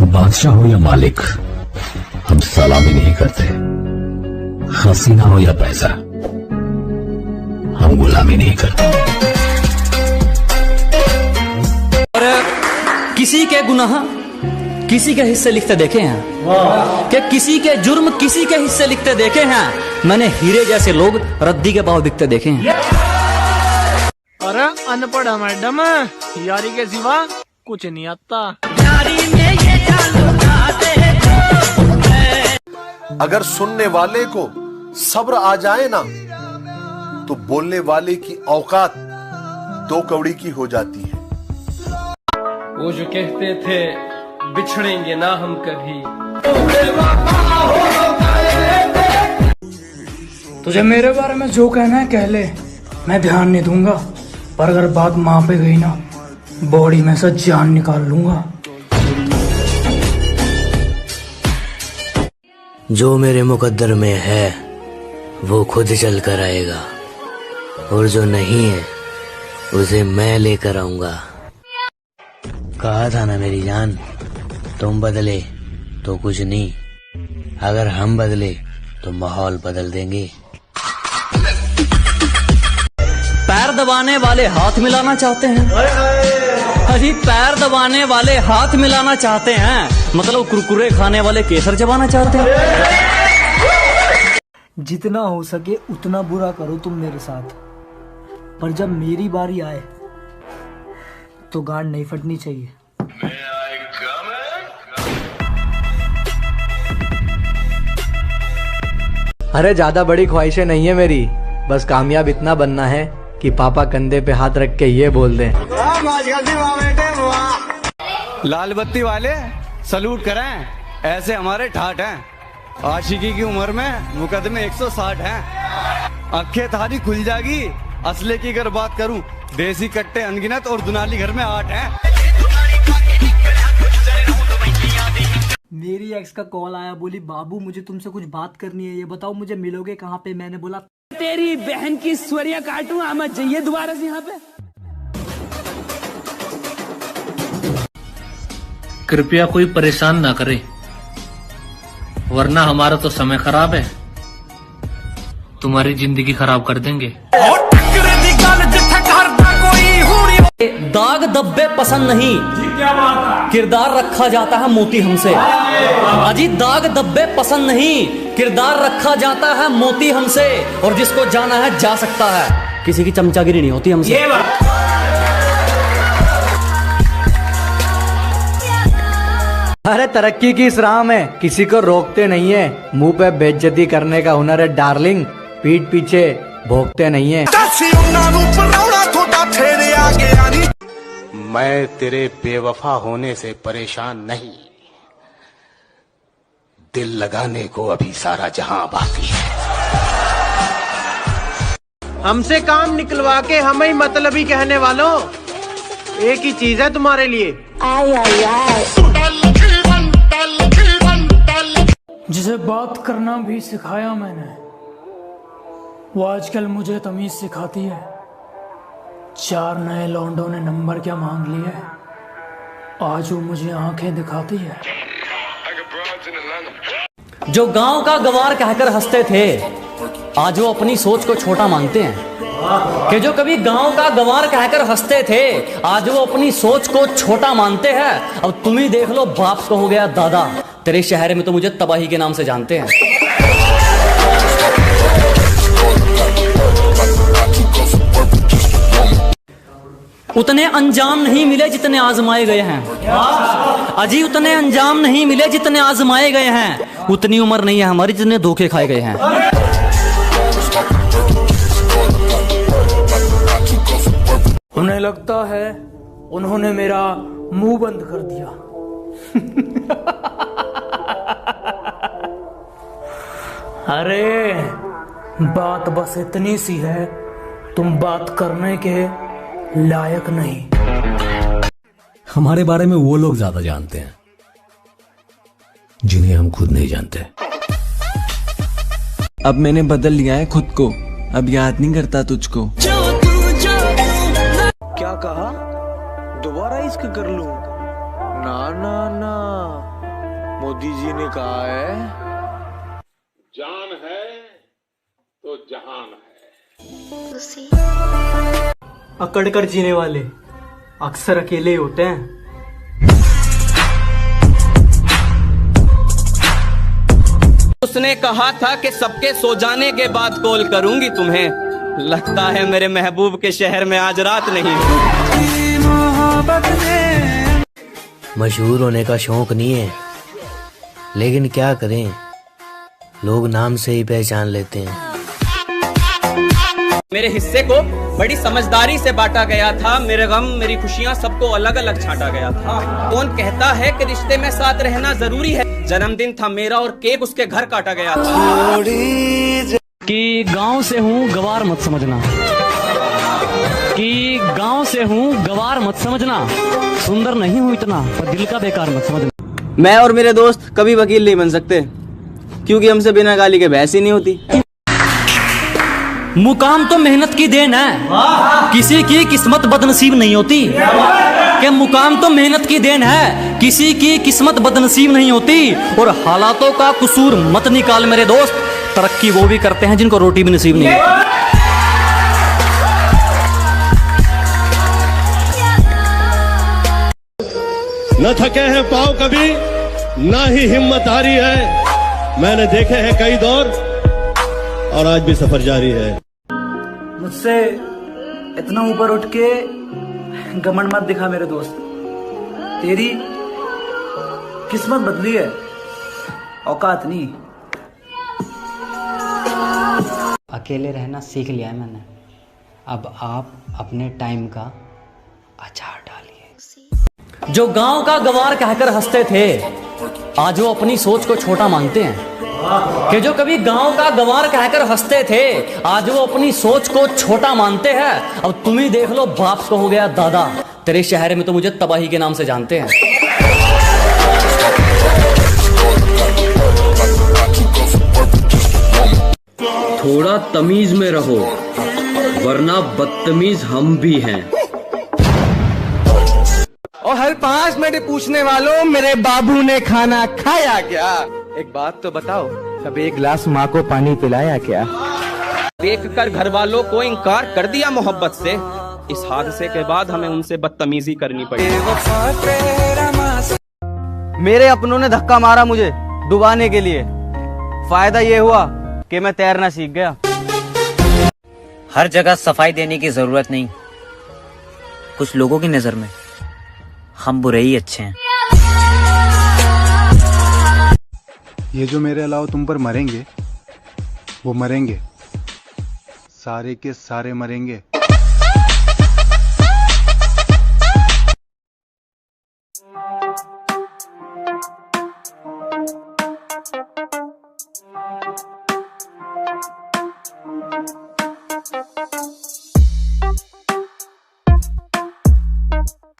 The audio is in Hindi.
बादशाह हो या मालिक, हम सलामी नहीं करते। हसीना हो या पैसा, हम गुलामी नहीं करते। और किसी के गुनाह किसी के हिस्से लिखते देखे हैं कि किसी के जुर्म किसी के हिस्से लिखते देखे हैं। मैंने हीरे जैसे लोग रद्दी के भाव बिकते देखे हैं। अरे अनपढ़ मैडम, यारी के सिवा कुछ नहीं आता। अगर सुनने वाले को सब्र आ जाए ना, तो बोलने वाले की औकात 2 कौड़ी की हो जाती है। वो जो कहते थे बिछड़ेंगे ना हम कभी, तुझे मेरे बारे में जो कहना है कह ले, मैं ध्यान नहीं दूंगा। पर अगर बात माँ पे गई ना, बॉडी में से जान निकाल लूंगा। जो मेरे मुकद्दर में है वो खुद चल कर आएगा, और जो नहीं है उसे मैं लेकर आऊंगा। कहा था ना मेरी जान, तुम बदले तो कुछ नहीं, अगर हम बदले तो माहौल बदल देंगे। पैर दबाने वाले हाथ मिलाना चाहते हैं। अजी पैर दबाने वाले हाथ मिलाना चाहते हैं, मतलब कुरकुरे खाने वाले केसर चबाना चाहते हैं। जितना हो सके उतना बुरा करो तुम मेरे साथ, पर जब मेरी बारी आए तो गांड नहीं फटनी चाहिए। अरे ज्यादा बड़ी ख्वाहिशें नहीं है मेरी, बस कामयाब इतना बनना है कि पापा कंधे पे हाथ रख के ये बोल दें, लाल बत्ती वाले सलूट करें, ऐसे हमारे ठाठ हैं। आशिकी की उम्र में मुकदमे 160 हैं। आंखें थारी खुल जाएगी असले की अगर बात करूं, देसी कट्टे अनगिनत और दुनाली घर में 8 हैं। मेरी एक्स का कॉल आया, बोली बाबू मुझे तुमसे कुछ बात करनी है, ये बताओ मुझे मिलोगे कहाँ पे। मैंने बोला तेरी बहन की स्वरिया काटूं, आमद जाइए दोबारा से यहाँ पे। कृपया कोई परेशान ना करे, वरना हमारा तो समय खराब है, तुम्हारी जिंदगी खराब कर देंगे। दाग धब्बे पसंद नहीं, किरदार रखा जाता है मोती हमसे। अजी दाग धब्बे पसंद नहीं, किरदार रखा जाता है मोती हमसे, और जिसको जाना है जा सकता है, किसी की चमचागिरी नहीं होती हमसे। अरे तरक्की की इस राह में किसी को रोकते नहीं है, मुंह पे बेइज्जती करने का हुनर है डार्लिंग, पीठ पीछे भोगते नहीं है। मैं तेरे बेवफा होने से परेशान नहीं, दिल लगाने को अभी सारा जहां बाकी है। हमसे काम निकलवा के हमें ही मतलबी कहने वालों, एक ही चीज है तुम्हारे लिए। जिसे बात करना भी सिखाया मैंने, वो आजकल मुझे तमीज सिखाती है। 4 नए लौंडों ने नंबर क्या मांग लिया है, आज वो मुझे आंखें दिखाती है। जो गांव का गंवार कहकर हंसते थे, आज वो अपनी सोच को छोटा मानते हैं। कि जो कभी गांव का गंवार कहकर हंसते थे, आज वो अपनी सोच को छोटा मानते हैं। अब तुम ही देख लो, बाप को हो गया दादा, तेरे शहर में तो मुझे तबाही के नाम से जानते हैं। उतने अंजाम नहीं मिले जितने आजमाए गए हैं। अजी उतने अंजाम नहीं मिले जितने आजमाए गए हैं। उतनी उम्र नहीं है हमारी जितने धोखे खाए गए हैं। उन्हें लगता है उन्होंने मेरा मुंह बंद कर दिया। अरे बात बस इतनी सी है, तुम बात करने के लायक नहीं। हमारे बारे में वो लोग ज्यादा जानते हैं जिन्हें हम खुद नहीं जानते। अब मैंने बदल लिया है खुद को, अब याद नहीं करता तुझको। क्या कहा? दोबारा इश्क कर लूं? ना ना ना, मोदी जी ने कहा है, जान है तो जहान है। अकड़ कर जीने वाले अक्सर अकेले ही होते हैं। उसने कहा था कि सबके सो जाने के बाद कॉल करूंगी तुम्हें। लगता है मेरे महबूब के शहर में आज रात नहीं। मशहूर होने का शौक नहीं है, लेकिन क्या करें, लोग नाम से ही पहचान लेते हैं। मेरे हिस्से को बड़ी समझदारी से बांटा गया था। मेरे गम मेरी खुशियां सबको अलग अलग छांटा गया था। कौन कहता है कि रिश्ते में साथ रहना जरूरी है। जन्मदिन था मेरा और केक उसके घर काटा गया था। कि गांव से हूँ गवार मत समझना, कि गांव से हूँ गवार मत समझना, सुंदर नहीं हूँ इतना पर दिल का बेकार मत समझना। मैं और मेरे दोस्त कभी वकील नहीं बन सकते, क्योंकि हमसे बिना गाली के बहस ही नहीं होती। मुकाम तो मेहनत की देन है, किसी की किस्मत बदनसीब नहीं होती। कि मुकाम तो मेहनत की देन है, किसी की किस्मत बदनसीब नहीं होती। और हालातों का कसूर मत निकाल मेरे दोस्त, तरक्की वो भी करते हैं जिनको रोटी भी नसीब नहीं होती। न थके हैं पाँव कभी, ना ही हिम्मत हारी है। मैंने देखे हैं कई दौर और आज भी सफर जारी है। मुझसे इतना ऊपर उठ के घमंड मत दिखा मेरे दोस्त। तेरी किस्मत बदली है, औकात नहीं। अकेले रहना सीख लिया है मैंने। अब आप अपने टाइम का अचार डालिए। जो गांव का गंवार कहकर हंसते थे, आज वो अपनी सोच को छोटा मानते हैं। कि जो कभी गांव का गंवार कहकर हंसते थे, आज वो अपनी सोच को छोटा मानते हैं। अब तुम ही देख लो, बाप को हो गया दादा। तेरे शहर में तो मुझे तबाही के नाम से जानते हैं। थोड़ा तमीज में रहो, वरना बदतमीज हम भी हैं। और हर 5 मिनट पूछने वालों, मेरे बाबू ने खाना खाया क्या? एक बात तो बताओ, कभी एक गिलास माँ को पानी पिलाया क्या? देखकर घर वालों को इनकार कर दिया मोहब्बत से। इस हादसे के बाद हमें उनसे बदतमीजी करनी पड़ी। मेरे अपनों ने धक्का मारा मुझे डुबाने के लिए। फायदा ये हुआ कि मैं तैरना सीख गया। हर जगह सफाई देने की जरूरत नहीं। कुछ लोगों की नजर में हम बुरे ही अच्छे हैं। ये जो मेरे अलावा तुम पर मरेंगे, वो मरेंगे, सारे के सारे मरेंगे।